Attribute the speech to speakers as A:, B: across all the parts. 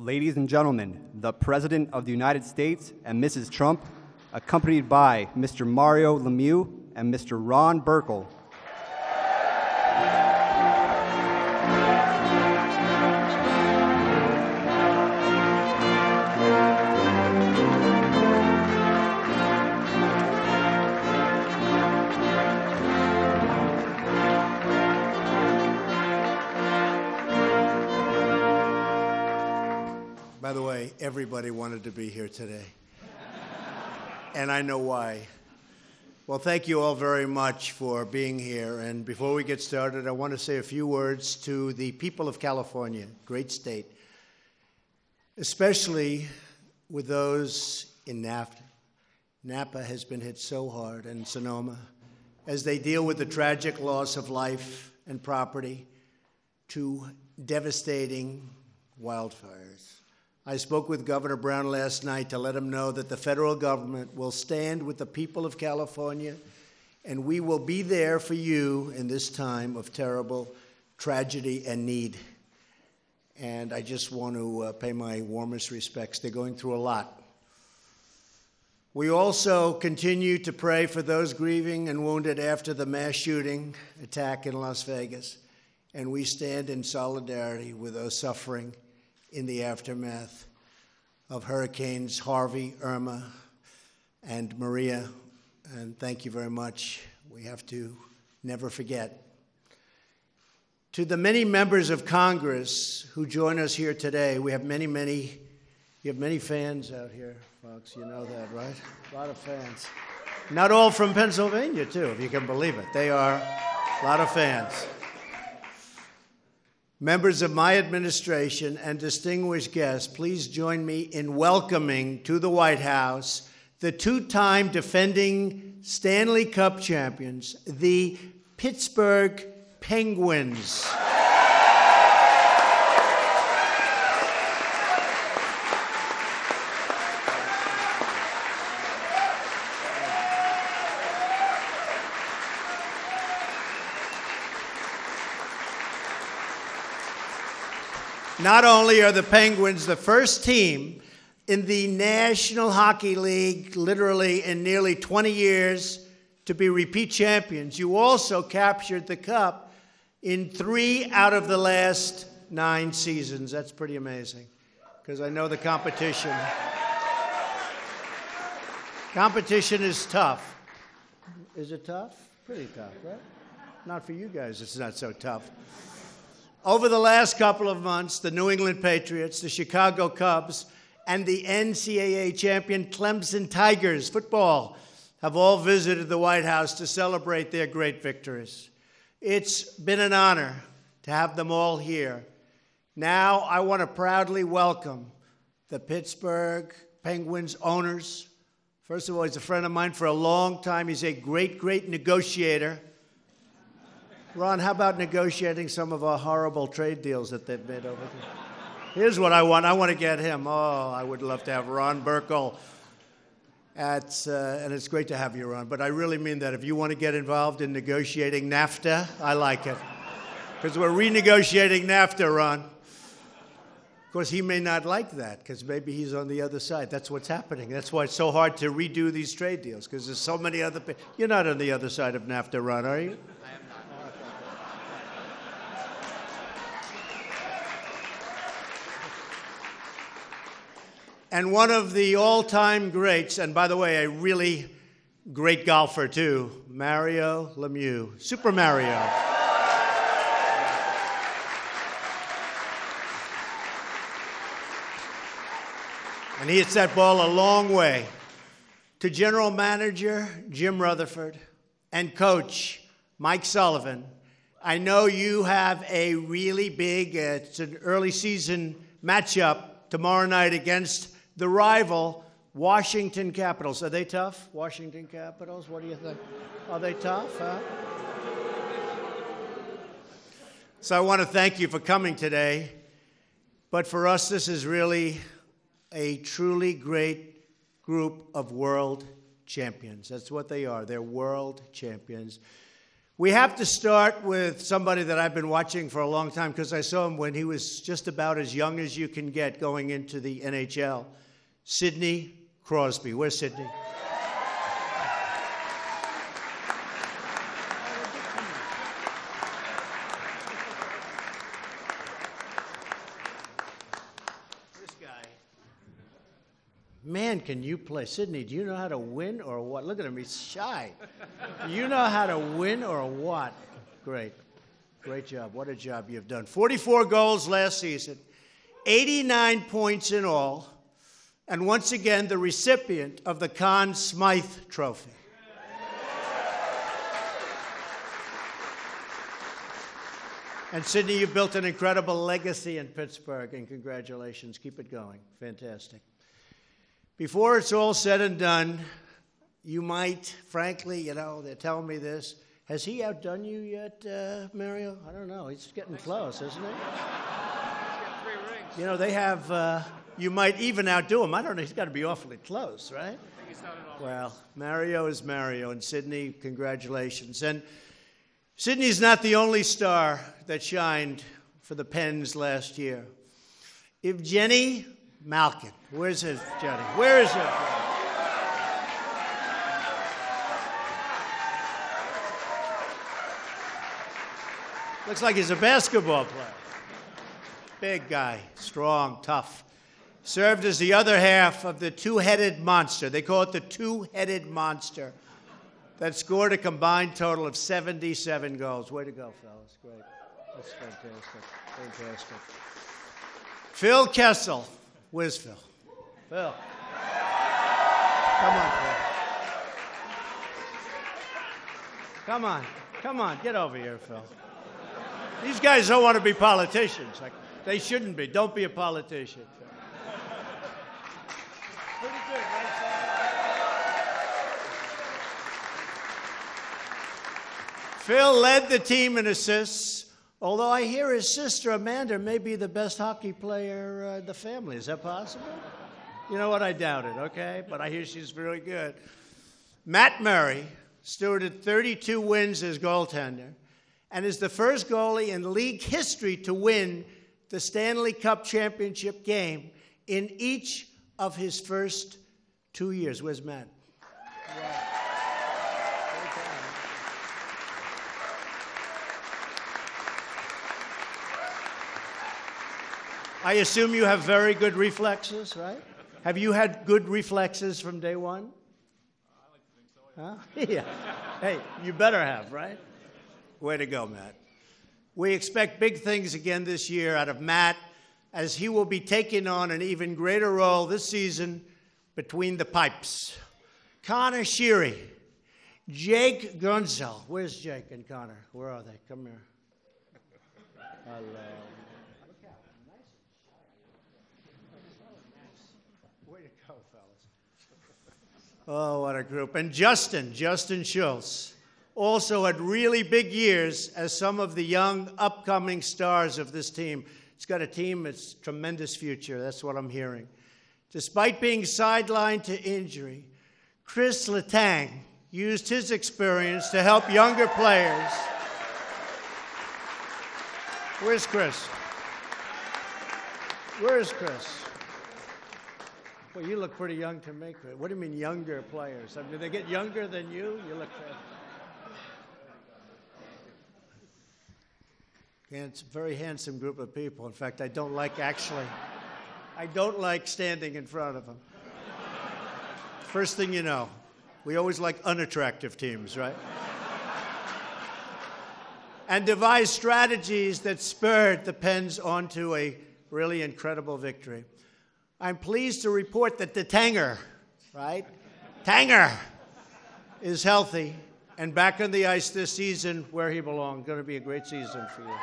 A: Ladies and gentlemen, the President of the United States and Mrs. Trump, accompanied by Mr. Mario Lemieux and Mr. Ron Burkle.
B: By the way, everybody wanted to be here today, and I know why. Well, thank you all very much for being here, and before we get started, I want to say a few words to the people of California, great state, especially with those in NAFTA. Napa has been hit so hard, and Sonoma, as they deal with the tragic loss of life and property to devastating wildfires. I spoke with Governor Brown last night to let him know that the federal government will stand with the people of California, and we will be there for you in this time of terrible tragedy and need. And I just want to pay my warmest respects. They're going through a lot. We also continue to pray for those grieving and wounded after the mass shooting attack in Las Vegas, and we stand in solidarity with those suffering in the aftermath of Hurricanes Harvey, Irma, and Maria. And thank you very much. We have to never forget. To the many members of Congress who join us here today, we have many fans out here, folks. You know that, right? A lot of fans. Not all from Pennsylvania, too, if you can believe it. They are a lot of fans. Members of my administration and distinguished guests, please join me in welcoming to the White House the two-time defending Stanley Cup champions, the Pittsburgh Penguins. Not only are the Penguins the first team in the National Hockey League, literally in nearly 20 years, to be repeat champions, you also captured the cup in 3 out of the last 9 seasons. That's pretty amazing, because I know the competition is tough. Is it tough? Pretty tough, right? Not for you guys, it's not so tough. Over the last couple of months, the New England Patriots, the Chicago Cubs, and the NCAA champion Clemson Tigers football have all visited the White House to celebrate their great victories. It's been an honor to have them all here. Now, I want to proudly welcome the Pittsburgh Penguins owners. First of all, he's a friend of mine for a long time. He's a great negotiator. Ron, how about negotiating some of our horrible trade deals that they've made over there? Here's what I want. I want to get him. Oh, I would love to have Ron Burkle. And it's great to have you, Ron. But I really mean that. If you want to get involved in negotiating NAFTA, I like it. Because we're renegotiating NAFTA, Ron. Of course, he may not like that, because maybe he's on the other side. That's what's happening. That's why it's so hard to redo these trade deals, because there's so many other people. You're not on the other side of NAFTA, Ron, are you? And one of the all-time greats, and by the way, a really great golfer too, Mario Lemieux, Super Mario. And he hits that ball a long way. To General Manager Jim Rutherford and Coach Mike Sullivan, I know you have a really big, it's an early season matchup tomorrow night against the rival Washington Capitals. Are they tough, Washington Capitals? What do you think? Are they tough, huh? So I want to thank you for coming today. But for us, this is really a truly great group of world champions. That's what they are. They're world champions. We have to start with somebody that I've been watching for a long time because I saw him when he was just about as young as you can get going into the NHL. Sidney Crosby. Where's Sidney? This guy. Man, can you play? Sidney, do you know how to win or what? Look at him, he's shy. Do you know how to win or what? Great. Great job. What a job you've done. 44 goals last season, 89 points in all, and once again, the recipient of the Conn Smythe Trophy. And Sidney, you built an incredible legacy in Pittsburgh, and congratulations. Keep it going. Fantastic. Before it's all said and done, you might, frankly, they're telling me this. Has he outdone you yet, Mario? I don't know. He's getting close, isn't he? He's
C: got 3 rings.
B: They have, you might even outdo him. I don't know. He's got to be awfully close, right?
C: I think he's done it all.
B: Well, Mario is Mario. And Sidney, congratulations. And Sidney's not the only star that shined for the Pens last year. If Jenny Malkin, where's his Jenny? Where is it? Looks like he's a basketball player. Big guy, strong, tough. Served as the other half of the two-headed monster. They call it the two-headed monster that scored a combined total of 77 goals. Way to go, fellas. Great. That's fantastic. Fantastic. Phil Kessel. Where's Phil? Phil. Come on, Phil. Come on. Come on. Get over here, Phil. These guys don't want to be politicians. They shouldn't be. Don't be a politician. Pretty good, right? Phil led the team in assists, although I hear his sister Amanda may be the best hockey player in the family. Is that possible? You know what? I doubt it, okay? But I hear she's really good. Matt Murray stewarded 32 wins as goaltender and is the first goalie in league history to win the Stanley Cup championship game in each of his first 2 years. Where's Matt? Wow. I assume you have very good reflexes, right? Have you had good reflexes from day one?
C: I like to think so,
B: yeah. Huh? Yeah. Hey, you better have, right? Way to go, Matt. We expect big things again this year out of Matt, as he will be taking on an even greater role this season between the pipes. Connor Sheary, Jake Gunzel. Where's Jake and Connor? Where are they? Come here. Hello. Way to go, fellas. Oh, what a group. And Justin Schultz also had really big years as some of the young, upcoming stars of this team. It's got a team that's tremendous future. That's what I'm hearing. Despite being sidelined to injury, Chris Letang used his experience to help younger players. Where's Chris? Where's Chris? Well, you look pretty young to me, Chris. What do you mean younger players? I mean, they get younger than you? You look... Yeah, it's a very handsome group of people. In fact, I don't like standing in front of them. First thing you know, we always like unattractive teams, right? And devised strategies that spurred the Pens onto a really incredible victory. I'm pleased to report that the Tanger, right? Tanger is healthy and back on the ice this season where he belongs. Going to be a great season for you.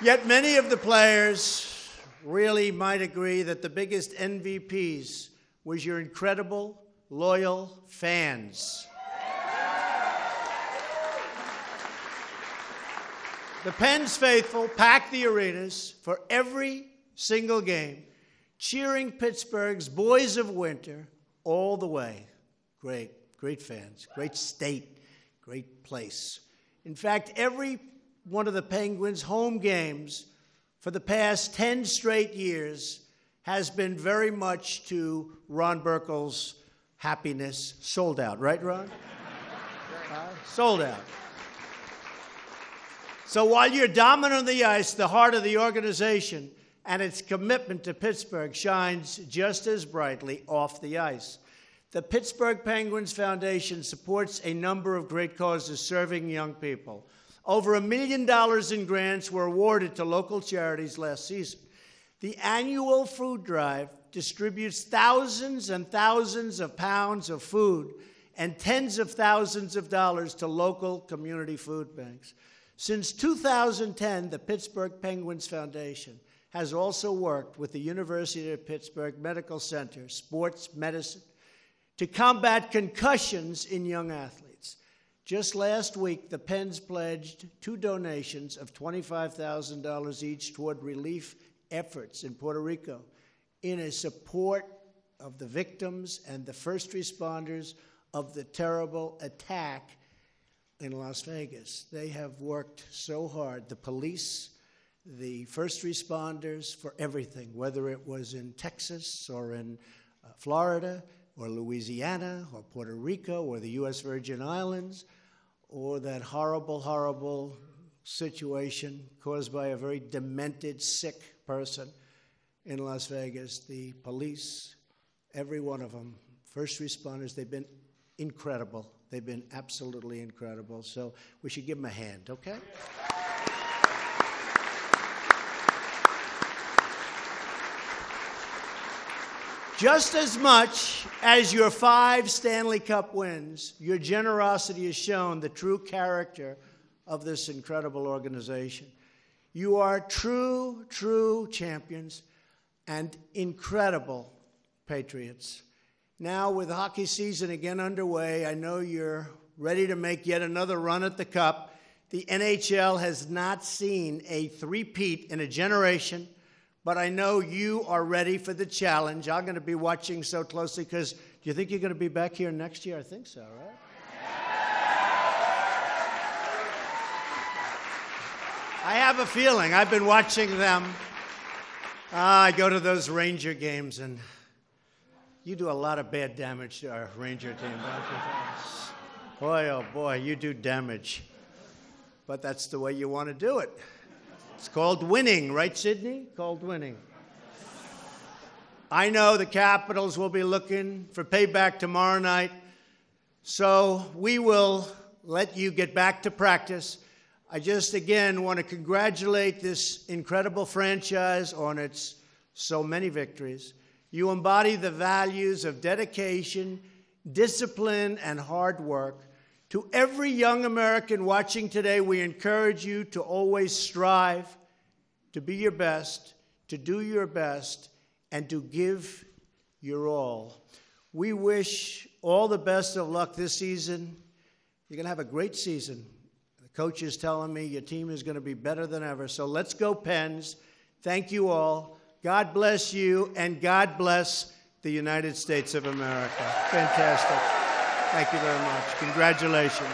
B: Yet many of the players really might agree that the biggest MVPs was your incredible, loyal fans. The Pens faithful packed the arenas for every single game, cheering Pittsburgh's Boys of Winter all the way. Great. great fans, great state, great place. In fact, every one of the Penguins' home games for the past 10 straight years has been very much to Ron Burkle's happiness. Sold out, right, Ron? Sold out. So while you're dominant on the ice, the heart of the organization and its commitment to Pittsburgh shines just as brightly off the ice. The Pittsburgh Penguins Foundation supports a number of great causes serving young people. Over $1 million in grants were awarded to local charities last season. The annual food drive distributes thousands and thousands of pounds of food and tens of thousands of dollars to local community food banks. Since 2010, the Pittsburgh Penguins Foundation has also worked with the University of Pittsburgh Medical Center, Sports Medicine, to combat concussions in young athletes. Just last week, the Pens pledged 2 donations of $25,000 each toward relief efforts in Puerto Rico in a support of the victims and the first responders of the terrible attack in Las Vegas. They have worked so hard, the police, the first responders, for everything, whether it was in Texas or in Florida or Louisiana or Puerto Rico or the U.S. Virgin Islands, or that horrible, horrible situation caused by a very demented, sick person in Las Vegas. The police, every one of them, first responders, they've been incredible. They've been absolutely incredible. So we should give them a hand, okay? Just as much as your 5 Stanley Cup wins, your generosity has shown the true character of this incredible organization. You are true, true champions and incredible patriots. Now, with hockey season again underway, I know you're ready to make yet another run at the Cup. The NHL has not seen a three-peat in a generation, but I know you are ready for the challenge. I'm going to be watching so closely because do you think you're going to be back here next year? I think so, right? I have a feeling. I've been watching them. I go to those Ranger games, and you do a lot of bad damage to our Ranger team, don't you? Boy, oh boy, you do damage. But that's the way you want to do it. It's called winning, right, Sydney? Called winning. I know the Capitals will be looking for payback tomorrow night, so we will let you get back to practice. I just, again, want to congratulate this incredible franchise on its so many victories. You embody the values of dedication, discipline, and hard work. To every young American watching today, we encourage you to always strive, to be your best, to do your best, and to give your all. We wish all the best of luck this season. You're going to have a great season. The coach is telling me your team is going to be better than ever. So let's go, Pens. Thank you all. God bless you, and God bless the United States of America. Fantastic. Thank you very much. Congratulations.